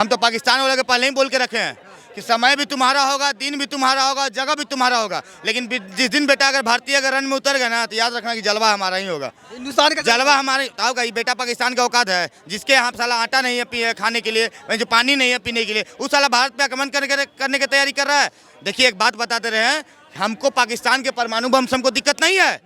हम तो पाकिस्तान वाले के पहले ही बोल के रखे हैं कि समय भी तुम्हारा होगा, दिन भी तुम्हारा होगा, जगह भी तुम्हारा होगा, लेकिन जिस दिन बेटा अगर भारतीय अगर रन में उतर गए ना तो याद रखना कि जलवा हमारा ही होगा। हिंदुस्तान का जलवा हमारे होगा। ये बेटा पाकिस्तान का औकात है, जिसके यहाँ साला आटा नहीं है खाने के लिए, जो पानी नहीं है पीने के लिए, उस साला भारत पे आक्रमण करने की तैयारी कर रहा है। देखिए एक बात बताते रहे हैं, हमको पाकिस्तान के परमाणु बम से हमको दिक्कत नहीं है।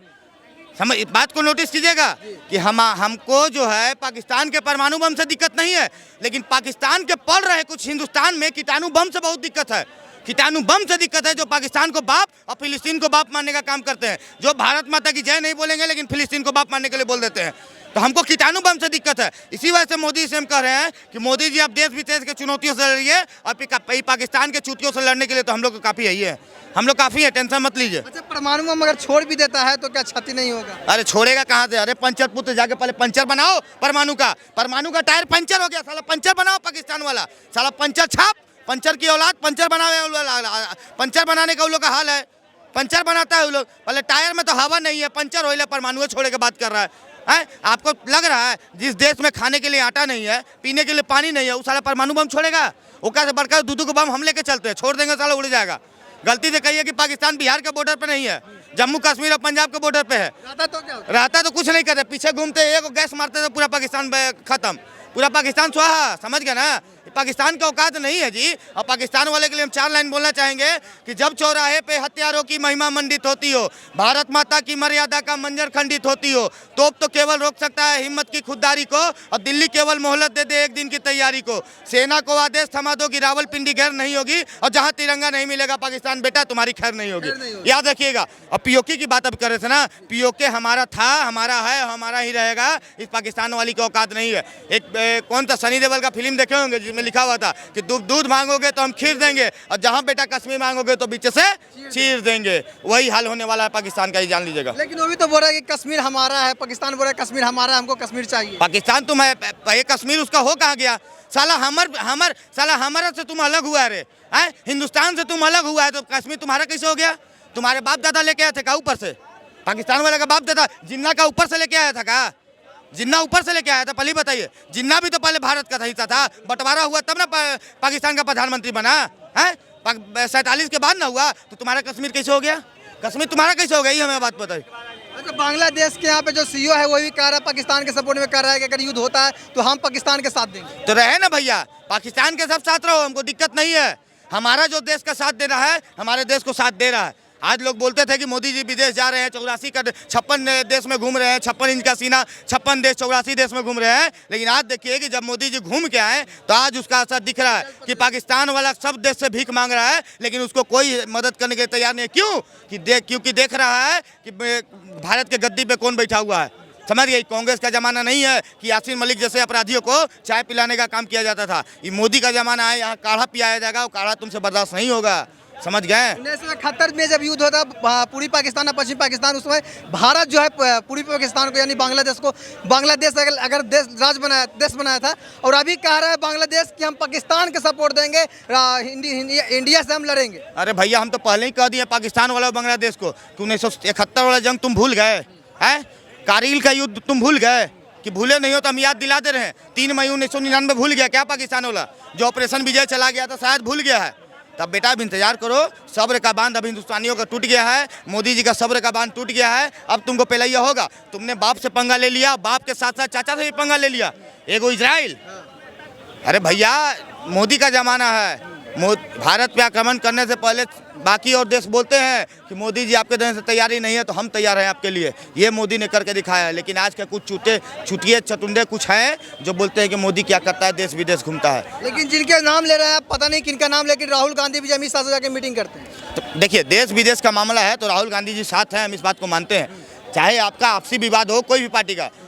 समझ इस बात को नोटिस कीजिएगा कि हमको जो है पाकिस्तान के परमाणु बम से दिक्कत नहीं है, लेकिन पाकिस्तान के पड़ रहे कुछ हिंदुस्तान में कीटाणु बम से बहुत दिक्कत है। कीटाणु बम से दिक्कत है, जो पाकिस्तान को बाप और फिलिस्तीन को बाप मानने का काम करते हैं, जो भारत माता की जय नहीं बोलेंगे लेकिन फिलिस्तीन को बाप मानने के लिए बोल देते हैं। तो हमको कीटाणु बम से दिक्कत है। इसी वजह से मोदी से हम कह रहे हैं कि मोदी जी आप देश विदेश के चुनौतियों से लड़िए, और पाकिस्तान के चुतियों से लड़ने के लिए तो हम लोग काफ़ी है, हम लोग काफ़ी है, टेंशन मत लीजिए। अच्छा, परमाणु बम अगर छोड़ भी देता है तो क्या क्षति नहीं होगा? अरे छोड़ेगा कहाँ से? अरे पंचर पुत्र जाके पहले पंचर बनाओ परमाणु का टायर पंचर हो गया, साला पंचर बनाओ पाकिस्तान वाला, साला पंचर छाप, पंचर की औलाद पंचर पंचर बनाने का उन लोग का हाल है। पंचर बनाता है वो लोग, पहले टायर में तो हवा नहीं है, पंचर हो परमाणु छोड़े के बात कर रहा है। आपको लग रहा है जिस देश में खाने के लिए आटा नहीं है, पीने के लिए पानी नहीं है, उस साला परमाणु बम छोड़ेगा? वो क्या बड़का दूध को बम हम लेके चलते हैं, छोड़ देंगे साला उड़ जाएगा। गलती से कहिए कि पाकिस्तान बिहार के बॉर्डर पे नहीं है, जम्मू कश्मीर और पंजाब के बॉर्डर पे है। रहता तो कुछ नहीं करते, पीछे घूमते एक गैस मारते तो पूरा पाकिस्तान खत्म, पूरा पाकिस्तान स्वाहा। समझ गया ना? पाकिस्तान का औकात नहीं है जी। और पाकिस्तान वाले के लिए हम 4 लाइन बोलना चाहेंगे कि जब चौराहे पे हथियारों की महिमा मंडित होती हो, भारत माता की मर्यादा का मंजर खंडित होती हो, तोप तो केवल रोक सकता है हिम्मत की खुददारी को, और दिल्ली केवल मोहलत दे दे एक दिन की तैयारी को। सेना को आदेश थमा दो कि रावलपिंडी गैर नहीं होगी, और जहां तिरंगा नहीं मिलेगा पाकिस्तान बेटा तुम्हारी खैर नहीं होगी। याद रखिएगा। और पीओके की बात अब कर रहे थे ना, पीओके हमारा था, हमारा है, हमारा ही रहेगा। इस पाकिस्तान वाली की औकात नहीं है। एक कौन सा सनी देओल का फिल्म देखे होंगे जिसमें लिखा हुआ था कि दूध मांगोगे तो हम खीर देंगे, और जहां बेटा कश्मीर मांगोगे तो बीच से चीर देंगे। वही हाल होने वाला है पाकिस्तान का, ये जान लीजिएगा। लेकिन वो भी तो बोल रहा है कि कश्मीर हमारा है, पाकिस्तान बोल रहा है कश्मीर हमारा है, हमको कश्मीर चाहिए। पाकिस्तान तुम है, कश्मीर उसका हो कहाँ गया? साला हमारा से तुम अलग हुआ रे, हिंदुस्तान से तुम अलग हुआ है, तो कश्मीर तुम्हारा कैसे हो गया? तुम्हारे बाप दादा लेके आए थे का ऊपर से? पाकिस्तान वाले का बाप दादा जिन्ना का ऊपर से लेके आया था का? जिन्ना ऊपर से लेके आया था? पहले बताइए। जिन्ना भी तो पहले भारत का हिस्सा था, बंटवारा हुआ तब ना पाकिस्तान का प्रधानमंत्री बना है। 47 के बाद ना हुआ, तो तुम्हारा कश्मीर कैसे हो गया? कश्मीर तुम्हारा कैसे हो गया, ये हमें बात बताइए। अच्छा, बांग्लादेश के यहाँ पे जो सीईओ है वो भी कह रहा है, पाकिस्तान के सपोर्ट में कह रहा है कि अगर युद्ध होता है तो हम पाकिस्तान के साथ देंगे। तो रहे ना भैया, पाकिस्तान के सब साथ रहो, हमको दिक्कत नहीं है। हमारा जो देश का साथ दे रहा है, हमारे देश को साथ दे रहा है। आज लोग बोलते थे कि मोदी जी विदेश जा रहे हैं, 56 देश में घूम रहे हैं, 56 इंच का सीना, 56 देश 84 देश में घूम रहे हैं। लेकिन आज देखिए कि जब मोदी जी घूम के आए तो आज उसका असर दिख रहा है कि पाकिस्तान वाला सब देश से भीख मांग रहा है, लेकिन उसको कोई मदद करने के लिए तैयार नहीं है। क्यों? क्योंकि देख रहा है कि भारत के गद्दी पे कौन बैठा हुआ है। समझ गई? कांग्रेस का जमाना नहीं है कि यासीन मलिक जैसे अपराधियों को चाय पिलाने का काम किया जाता था। ये मोदी का जमाना है, यहाँ काढ़ा पियाया जाएगा, वो काढ़ा तुमसे बर्दाश्त नहीं होगा। समझ गए? 1971 में जब युद्ध होता पूरी पाकिस्तान और पश्चिम पाकिस्तान, उसमें भारत जो है पूरी पाकिस्तान को यानी बांग्लादेश अगर देश बनाया था, और अभी कह रहा है बांग्लादेश कि हम पाकिस्तान के सपोर्ट देंगे, इंडिया से हम लड़ेंगे। अरे भैया, हम तो पहले ही कह दिए पाकिस्तान वाला बांग्लादेश को कि 1971 वाला जंग तुम भूल गए हैं? कारगिल का युद्ध तुम भूल गए? कि भूले नहीं हो तो हम याद दिला दे रहे हैं। 3 मई 1999 भूल गया क्या पाकिस्तान वाला? जो ऑपरेशन विजय चला गया था, शायद भूल गया है। तब बेटा अब इंतजार करो, सब्र का बांध अब हिंदुस्तानियों का टूट गया है, मोदी जी का सब्र का बांध टूट गया है। अब तुमको पेलैया होगा। तुमने बाप से पंगा ले लिया, बाप के साथ साथ चाचा से भी पंगा ले लिया, एगो इजराइल। अरे भैया, मोदी का जमाना है। भारत पे आक्रमण करने से पहले बाकी और देश बोलते हैं कि मोदी जी आपके देने से तैयारी नहीं है, तो हम तैयार हैं आपके लिए। ये मोदी ने करके दिखाया है। लेकिन आज के कुछ छुटिए चटुंडे कुछ हैं जो बोलते हैं कि मोदी क्या करता है, देश विदेश घूमता है। लेकिन जिनके नाम ले रहे हैं, पता नहीं किनका नाम, लेकिन राहुल गांधी भी अमित शाह से जाकर मीटिंग करते हैं। तो देखिए, देश विदेश का मामला है तो राहुल गांधी जी साथ हैं, हम इस बात को मानते हैं। चाहे आपका आपसी विवाद हो, कोई भी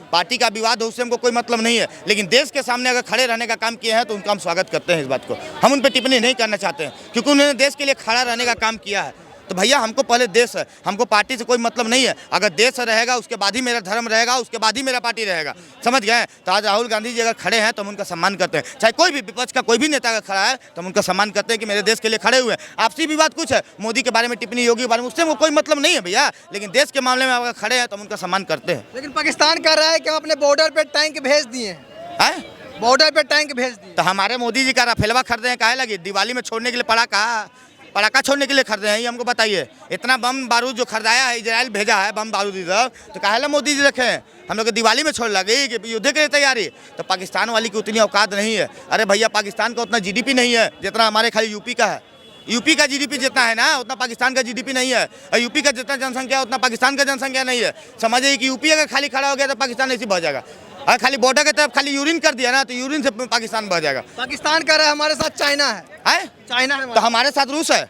पार्टी का विवाद हो, उससे हमको कोई मतलब नहीं है। लेकिन देश के सामने अगर खड़े रहने का काम किए हैं तो उनका हम स्वागत करते हैं। इस बात को हम उन पर टिप्पणी नहीं करना चाहते हैं, क्योंकि उन्होंने देश के लिए खड़ा रहने का काम किया है। तो भैया, हमको पहले देश है, हमको पार्टी से कोई मतलब नहीं है। अगर देश रहेगा उसके बाद ही मेरा धर्म रहेगा, उसके बाद ही मेरा पार्टी रहेगा। समझ गए? तो आज राहुल गांधी जी अगर खड़े हैं तो हम उनका सम्मान करते हैं। चाहे कोई भी विपक्ष का कोई भी नेता अगर खड़ा है तो हम उनका सम्मान करते हैं कि मेरे देश के लिए खड़े हुए हैं। आपसी विवाद कुछ है, मोदी के बारे में टिप्पणी, योगी के बारे में, उससे हमको कोई मतलब नहीं है भैया। लेकिन देश के मामले में अगर खड़े हैं तो हम उनका सम्मान करते हैं। लेकिन पाकिस्तान कह रहा है कि हम अपने बॉर्डर पर टैंक भेज दिए हैं। बॉर्डर पे टैंक भेज दिए। तो हमारे मोदी जी का राफेलवा खरीदे हैं, काहे लगी दिवाली में छोड़ने के लिए पड़ाका छोड़ने के लिए खरीदे हैं, ये हमको बताइए। इतना बम बारूद जो खरीदाया है, इजराइल भेजा है बम बारूद इधर, तो काहे मोदी जी रखे हैं? हम लोग को दिवाली में छोड़ लगी कि युद्ध के लिए तैयारी। तो पाकिस्तान वाली की उतनी औकात नहीं है। अरे भैया, पाकिस्तान का उतना जीडीपी नहीं है जितना हमारे खाली यूपी का है। यूपी का जीडीपी जितना है ना, उतना पाकिस्तान का जीडीपी नहीं है। और यूपी का जितना जनसंख्या है उतना पाकिस्तान का जनसंख्या नहीं है। समझिए कि यूपी अगर खाली खड़ा हो गया तो पाकिस्तान ऐसे बह जाएगा। और खाली बॉर्डर की तरफ खाली यूरिन कर दिया ना, तो यूरिन से पाकिस्तान बह जाएगा। पाकिस्तान कह रहा है हमारे साथ चाइना है, चाइना है तो हमारे साथ रूस है,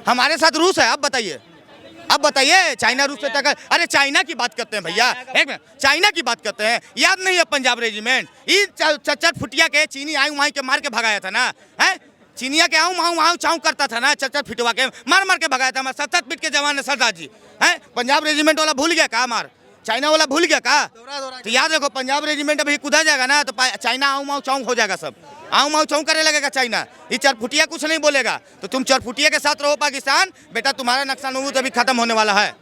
हमारे साथ रूस है। अब बताइए चाइना रूस से टक्कर। अरे चाइना की बात करते हैं भैया, एक मिनट, चाइना की बात करते हैं। याद नहीं है पंजाब रेजिमेंट? ये चचट फुटिया के चीनी आई वहीं के मार के भगाया था ना, है चीनिया के आऊँ चाऊ करता था ना, चचट फिटवा के मार के भगाया था। हमारे 70 फीट के जवान है सरदार जी, है पंजाब रेजिमेंट वाला भूल गया का? मार चाइना वाला भूल गया का? तो याद रखो, पंजाब रेजिमेंट अभी कुदा जाएगा ना तो चाइना आऊँ चाऊ हो जाएगा, सब आऊँ चाऊ करे लगेगा चाइना। ये चरफुटिया कुछ नहीं बोलेगा। तो तुम चरफुटिया के साथ रहो पाकिस्तान, बेटा तुम्हारा नक्शा नबूत अभी खत्म होने वाला है।